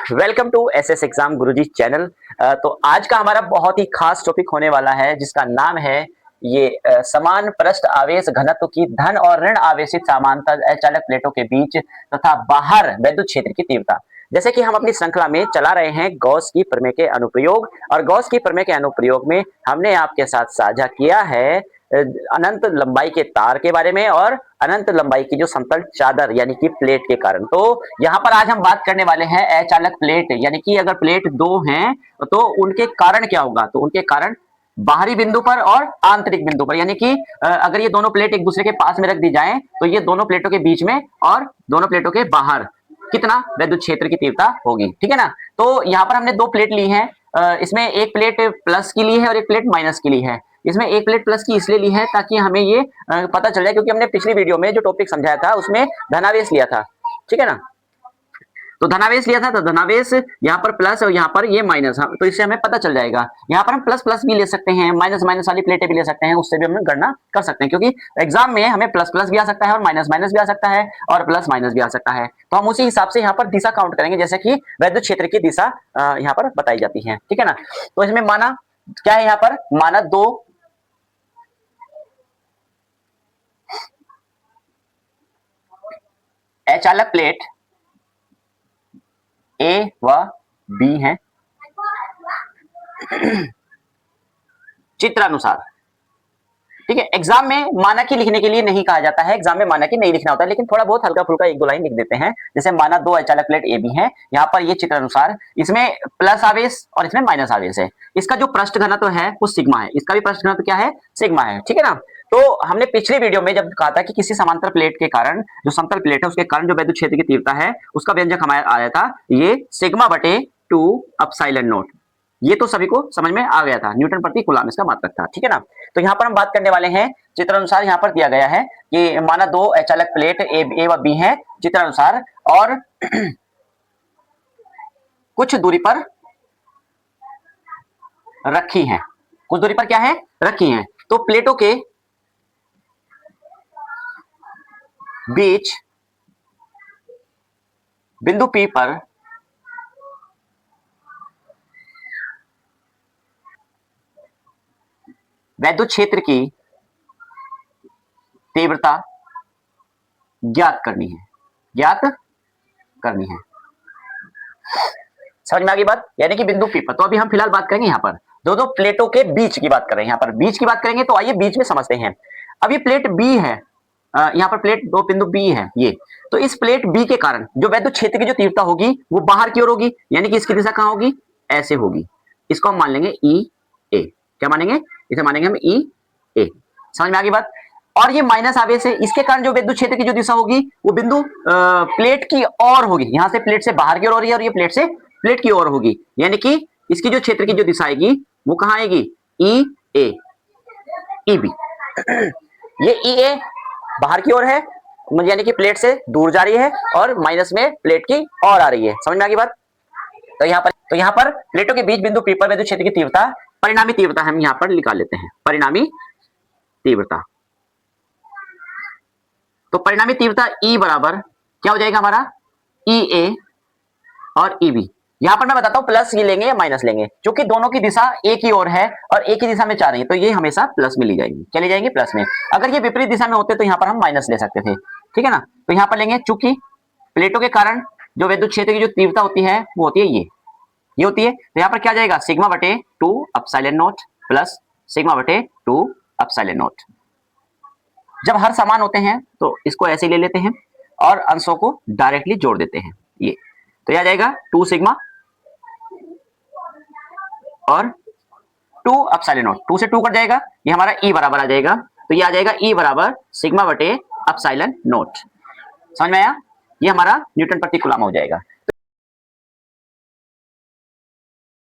Welcome to SS exam Guruji channel. तो आज का हमारा बहुत ही खास टॉपिक होने वाला है जिसका नाम है ये समान पृष्ठ आवेश घनत्व की धन और ऋण आवेशित समांतर अचालक प्लेटों के बीच तथा बाहर विद्युत क्षेत्र की तीव्रता। जैसे कि हम अपनी श्रृंखला में चला रहे हैं गॉस की प्रमेय के अनुप्रयोग, और गॉस की प्रमेय के अनुप्रयोग में हमने आपके साथ साझा किया है अनंत लंबाई के तार के बारे में और अनंत लंबाई की जो समतल चादर यानी कि प्लेट के कारण। तो यहाँ पर आज हम बात करने वाले हैं अचालक प्लेट, यानी कि अगर प्लेट दो हैं तो उनके कारण क्या होगा। तो उनके कारण बाहरी बिंदु पर और आंतरिक बिंदु पर, यानी कि अगर ये दोनों प्लेट एक दूसरे के पास में रख दी जाएं तो ये दोनों प्लेटों के बीच में और दोनों प्लेटों के बाहर कितना विद्युत क्षेत्र की तीव्रता होगी। ठीक है ना। तो यहाँ पर हमने दो प्लेट ली है, इसमें एक प्लेट प्लस की ली है और एक प्लेट माइनस की ली है। इसमें एक प्लेट प्लस की इसलिए ली है ताकि हमें ये पता चल जाए, क्योंकि हमने पिछली वीडियो में जो टॉपिक समझाया था उसमें धनावेश लिया था। ठीक है ना। तो धनावेश लिया था तो धनावेश यहाँ पर प्लस और यहाँ पर ये माइनस, तो इससे हमें पता चल जाएगा। यहाँ पर हम प्लस प्लस भी ले सकते हैं, माइनस माइनस वाली प्लेटें भी ले सकते हैं, उससे भी हम गणना कर सकते हैं, क्योंकि एग्जाम में हमें प्लस प्लस भी आ सकता है और माइनस माइनस भी आ सकता है और प्लस माइनस भी आ सकता है। तो हम उसी हिसाब से यहाँ पर दिशा काउंट करेंगे, जैसे कि विद्युत क्षेत्र की दिशा यहाँ पर बताई जाती है। ठीक है ना। तो इसमें माना क्या है, यहाँ पर माना दो अचालक प्लेट ए व बी है चित्रानुसार। ठीक है। एग्जाम में मानक ही लिखने के लिए नहीं कहा जाता है, एग्जाम में मानक ही नहीं लिखना होता है, लेकिन थोड़ा बहुत हल्का फुल्का एक दो लाइन लिख देते हैं। जैसे माना दो अचालक प्लेट ए बी है, यहाँ पर ये चित्रानुसार, इसमें प्लस आवेश और इसमें माइनस आवेश है। इसका जो पृष्ठ घनत्व है वो सिग्मा है, इसका भी पृष्ठ घनत्व क्या है, सिग्मा है। ठीक है ना। तो हमने पिछले वीडियो में जब कहा था कि किसी समांतर प्लेट के कारण, जो समतल प्लेट है उसके कारण जो विद्युत क्षेत्र की तीव्रता है उसका व्यंजक हमारा आया था ये सिग्मा बटे 2 एप्सिलॉन नॉट। ये तो सभी को समझ में आ गया था, न्यूटन प्रति कूलम इसका मात्रक था। ठीक है ना। तो यहाँ पर हम बात करने वाले हैं चित्रानुसार। यहाँ पर दिया गया है कि माना दो अचालक प्लेट ए व बी है चित्रानुसार, और कुछ दूरी पर रखी हैं। कुछ दूरी पर क्या है, रखी हैं। तो प्लेटों के बीच बिंदु P पर विद्युत क्षेत्र की तीव्रता ज्ञात करनी है, ज्ञात करनी है। समझ में आ गई बात। यानी कि बिंदु P पर, तो अभी हम फिलहाल बात करेंगे यहाँ पर दो प्लेटों के बीच की बात कर रहे हैं। यहाँ पर बीच की बात करेंगे, तो आइए बीच में समझते हैं। अब ये प्लेट B है, यहाँ पर प्लेट दो बिंदु B है ये। तो इस प्लेट B के कारण जो विद्युत क्षेत्र की जो तीव्रता होगी वो बाहर की ओर होगी, यानी कि इसकी दिशा कहाँ होगी, ऐसे होगी। इसको हम मान लेंगे ई ए। क्या मानेंगे, इसे मानेंगे हम ई ए। समझ में आ गई बात। और ये माइनस आवेश है, इसके कारण जो विद्युत क्षेत्र की जो दिशा होगी वो बिंदु प्लेट की ओर होगी। यहां से प्लेट से बाहर की ओर हो रही है और ये प्लेट से प्लेट की ओर होगी, यानी कि इसकी जो क्षेत्र की जो दिशा आएगी वो कहाँ आएगी, ई ए, ई बी। ये ई ए बाहर की ओर है, यानी कि प्लेट से दूर जा रही है, और माइनस में प्लेट की ओर आ रही है। समझ में आ गई बात। तो यहाँ पर प्लेटों के बीच बिंदु P पर विद्युत क्षेत्र की तीव्रता, परिणामी तीव्रता हम यहाँ पर निकाल लेते हैं, परिणामी तीव्रता। तो परिणामी तीव्रता E बराबर क्या हो जाएगा हमारा, ई ए और ई बी। यहां पर मैं बताता हूं प्लस ये लेंगे या माइनस लेंगे, क्योंकि दोनों की दिशा एक ही ओर है और एक ही दिशा में जा रही है, तो ये हमेशा प्लस में ली जाएगी। क्या ले जाएंगे, प्लस में। अगर ये विपरीत दिशा में होते तो यहाँ पर हम माइनस ले सकते थे। ठीक है ना। तो यहाँ पर लेंगे, चूंकि प्लेटों के कारण जो विद्युत क्षेत्र की जो तीव्रता होती है वो होती है ये होती है। तो यहाँ पर क्या जाएगा, सिग्मा बटे 2 एप्सिलॉन नॉट प्लस सिग्मा बटे 2 एप्सिलॉन नॉट। जब हर समान होते हैं तो इसको ऐसे ले लेते हैं और अंशों को डायरेक्टली जोड़ देते हैं। ये तो यह जाएगा 2 सिग्मा और 2 एप्सिलॉन नॉट, 2 से 2 कट जाएगा, ये हमारा E बराबर आ जाएगा। तो ये आ जाएगा E बराबर सिग्मा बटे एप्सिलॉन नॉट। समझ में आया। ये हमारा न्यूटन प्रति कूलम हो जाएगा।